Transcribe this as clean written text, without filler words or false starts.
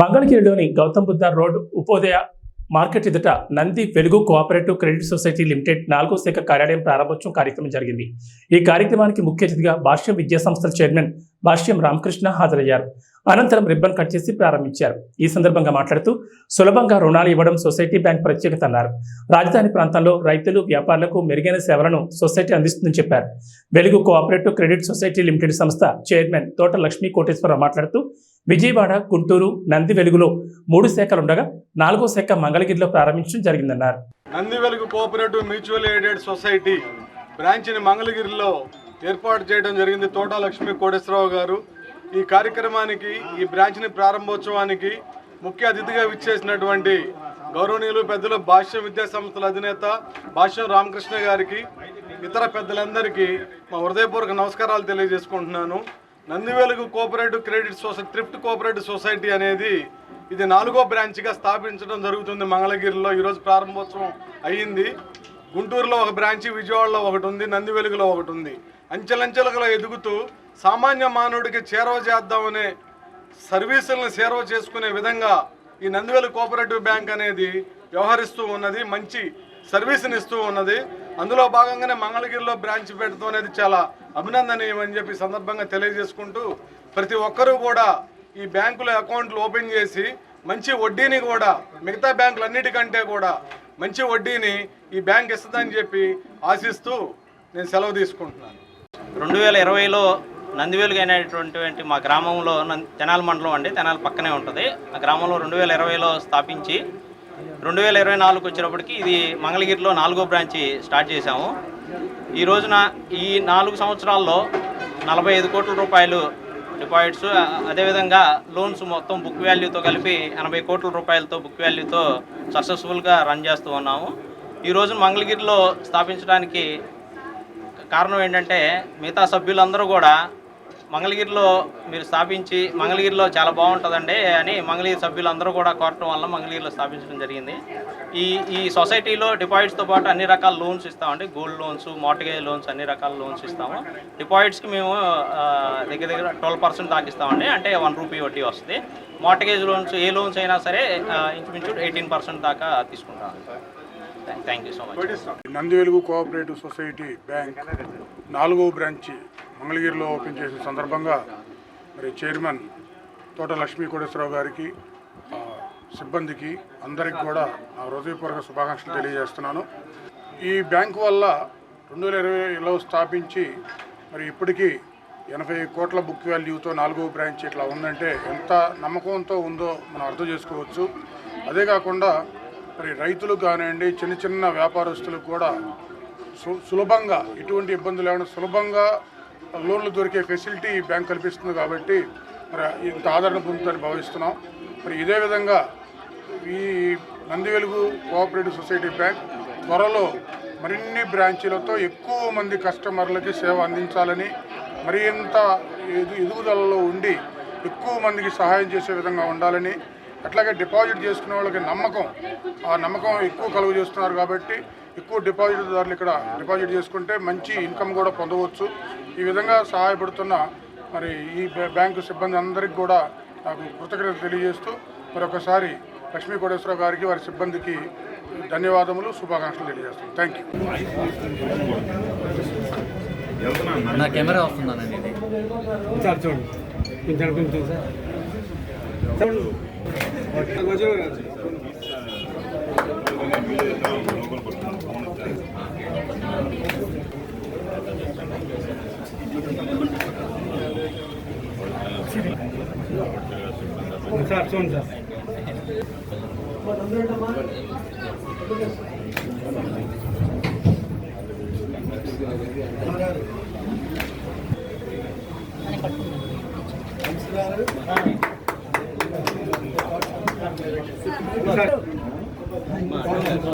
మంగళగిరిలోని Gautam Buddha road ఉపోదయ market ఎదుట నంది వెలుగు కోఆపరేటివ్ క్రెడిట్ సొసైటీ లిమిటెడ్ 4వ శాఖ కార్యాలయం ప్రారంభోత్సవం కార్యక్రమం జరిగింది. ఈ కార్యక్రమానికి ముఖ్య అతిథిగా భాష్యం విద్యా సంస్థల చైర్మన్ భాష్యం రామకృష్ణ హాజరయ్యారు. అనంతరం రిబ్బన్ కట్ చేసి ప్రారంభించారు. ఈ సందర్భంగా మాట్లాడుతూ సులభంగా రుణాలు ఇవ్వడం సొసైటీ బ్యాంక్ ప్రత్యేకత అన్నారు. రాజధాని ప్రాంతంలో రైతులు, వ్యాపారులకు మెరుగైన సేవలను సొసైటీ అందిస్తుందని చెప్పారు. వెలుగు కోఆపరేటివ్ క్రెడిట్ సొసైటీ లిమిటెడ్ సంస్థ చైర్మన్ తోట లక్ష్మీ కోటేశ్వరరావు మాట్లాడుతూ విజయవాడ, గుంటూరు, నంది వెలుగులో 3 శాఖలుండగా 4వ శాఖ మంగళగిరిలో ప్రారంభించడం జరిగిందన్నారు. నంది వెలుగు కోఆపరేటివ్ మ్యూచువల్ ఎయిడెడ్ సొసైటీ బ్రాంచ్ని మంగళగిరిలో ఏర్పాటు చేయడం జరిగింది. తోట లక్ష్మీ కోటేశ్వరరావు గారు ఈ కార్యక్రమానికి, ఈ బ్రాంచ్ని ప్రారంభోత్సవానికి ముఖ్య అతిథిగా విచ్చేసినటువంటి గౌరవనీయులు పెద్దలు భాష్యం విద్యా సంస్థల అధినేత భాష్యం రామకృష్ణ గారికి, ఇతర పెద్దలందరికీ మా హృదయపూర్వక నమస్కారాలు తెలియజేసుకుంటున్నాను. నంది వెలుగు cooperative credit society, thrift cooperative society అనేది ఇది 4వ బ్రాంచ్గా స్థాపించడం జరుగుతుంది. మంగళగిరిలో ఈరోజు ప్రారంభోత్సవం అయ్యింది. గుంటూరులో ఒక బ్రాంచి, విజయవాడలో ఒకటి ఉంది, నంది వెలుగులో ఒకటి ఉంది. అంచెలంచెలుగా ఎదుగుతూ సామాన్య మానవుడికి చేరవ చేద్దామనే సర్వీసులను చేరవ చేసుకునే విధంగా ఈ నంది వెలుగు కోఆపరేటివ్ బ్యాంక్ అనేది వ్యవహరిస్తూ ఉన్నది, మంచి సర్వీస్ని ఇస్తూ ఉన్నది. అందులో భాగంగానే మంగళగిరిలో బ్రాంచ్ పెట్టడం అనేది చాలా అభినందనీయమని చెప్పి సందర్భంగా తెలియజేసుకుంటూ, ప్రతి ఒక్కరూ కూడా ఈ బ్యాంకులో అకౌంట్లు ఓపెన్ చేసి మంచి వడ్డీని కూడా మిగతా బ్యాంకులు అన్నిటికంటే కూడా మంచి వడ్డీని ఈ బ్యాంక్ ఇస్తుందని చెప్పి ఆశిస్తూ నేను సెలవు తీసుకుంటున్నాను. 2020లో నంది వెలుగు అనేటువంటి మా గ్రామంలో తెనాలి మండలం అండి, తెనాలి పక్కనే ఉంటుంది. ఆ గ్రామంలో 2020లో స్థాపించి 2024 వచ్చేటప్పటికి ఇది మంగళగిరిలో 4వ బ్రాంచి స్టార్ట్ చేశాము. ఈ రోజున ఈ 4 సంవత్సరాల్లో 45 కోట్ల రూపాయలు డిపాజిట్స్, అదేవిధంగా లోన్స్ మొత్తం బుక్ వాల్యూతో కలిపి 80 కోట్ల రూపాయలతో బుక్ వాల్యూతో సక్సెస్ఫుల్గా రన్ చేస్తూ ఉన్నాము. ఈ రోజు మంగళగిరిలో స్థాపించడానికి కారణం ఏంటంటే, మిగతా సభ్యులందరూ కూడా మంగళగిరిలో మీరు స్థాపించి మంగళగిరిలో చాలా బాగుంటుందండి అని మంగళగిరి సభ్యులందరూ కూడా కోరటం వల్ల మంగళగిరిలో స్థాపించడం జరిగింది. ఈ సొసైటీలో డిపాజిట్స్తో పాటు అన్ని రకాల లోన్స్ ఇస్తామండి. గోల్డ్ లోన్స్, మార్ట్గేజ్ లోన్స్, అన్ని రకాల లోన్స్ ఇస్తాము. డిపాజిట్స్కి మేము దగ్గర 12% దాకా ఇస్తామండి, అంటే 1 రూపీ వడ్డీ వస్తుంది. మార్ట్గేజ్ లోన్స్, ఏ లోన్స్ అయినా సరే ఇంచుమించు 18% దాకా తీసుకుంటాం. Thank you so much. Nandi వెలుగు కోఆపరేటివ్ సొసైటీ బ్యాంక్ 4వ బ్రాంచి మంగళగిరిలో ఓపెన్ చేసిన సందర్భంగా మరి చైర్మన్ తోట లక్ష్మీ కోటేశ్వరరావు గారికి, సిబ్బందికి అందరికి కూడా నా హృదయపూర్వక శుభాకాంక్షలు తెలియజేస్తున్నాను. ఈ బ్యాంకు వల్ల 2020లో స్థాపించి మరి ఇప్పటికీ 80 కోట్ల బుక్ వాల్యూతో 4వ బ్రాంచ్ ఇట్లా ఉందంటే ఎంత నమ్మకంతో ఉందో మనం అర్థం చేసుకోవచ్చు. అదే కాకుండా మరి రైతులకు కానివ్వండి, చిన్న చిన్న వ్యాపారస్తులకు కూడా సులభంగా, ఎటువంటి ఇబ్బందులు లేకుండా సులభంగా లోన్లు దొరికే ఫెసిలిటీ ఈ బ్యాంక్ కల్పిస్తుంది. కాబట్టి మరి ఇంత ఆదరణ పొందుతుందని భావిస్తున్నాం. మరి ఇదే విధంగా ఈ నంది వెలుగు కోఆపరేటివ్ సొసైటీ బ్యాంక్ త్వరలో మరిన్ని బ్రాంచీలతో ఎక్కువ మంది కస్టమర్లకి సేవ అందించాలని, మరి ఇంత ఎదుగుదలలో ఉండి ఎక్కువ మందికి సహాయం చేసే విధంగా ఉండాలని, అట్లాగే డిపాజిట్ చేసుకునే వాళ్ళకి ఆ నమ్మకం ఎక్కువ కలుగు చేస్తున్నారు. కాబట్టి ఎక్కువ డిపాజిట్దారులు ఇక్కడ డిపాజిట్ చేసుకుంటే మంచి ఇన్కమ్ కూడా పొందవచ్చు. ఈ విధంగా సహాయపడుతున్న మరి ఈ బ్యాంకు సిబ్బంది అందరికీ కూడా నాకు కృతజ్ఞతలు తెలియజేస్తూ మరొకసారి లక్ష్మీ కోటేశ్వరరావు గారికి, వారి సిబ్బందికి ధన్యవాదములు, శుభాకాంక్షలు తెలియజేస్తాను. Thank you. నా కెమెరా వస్తుందానండి ఇది. సార్ చూడండి సార్.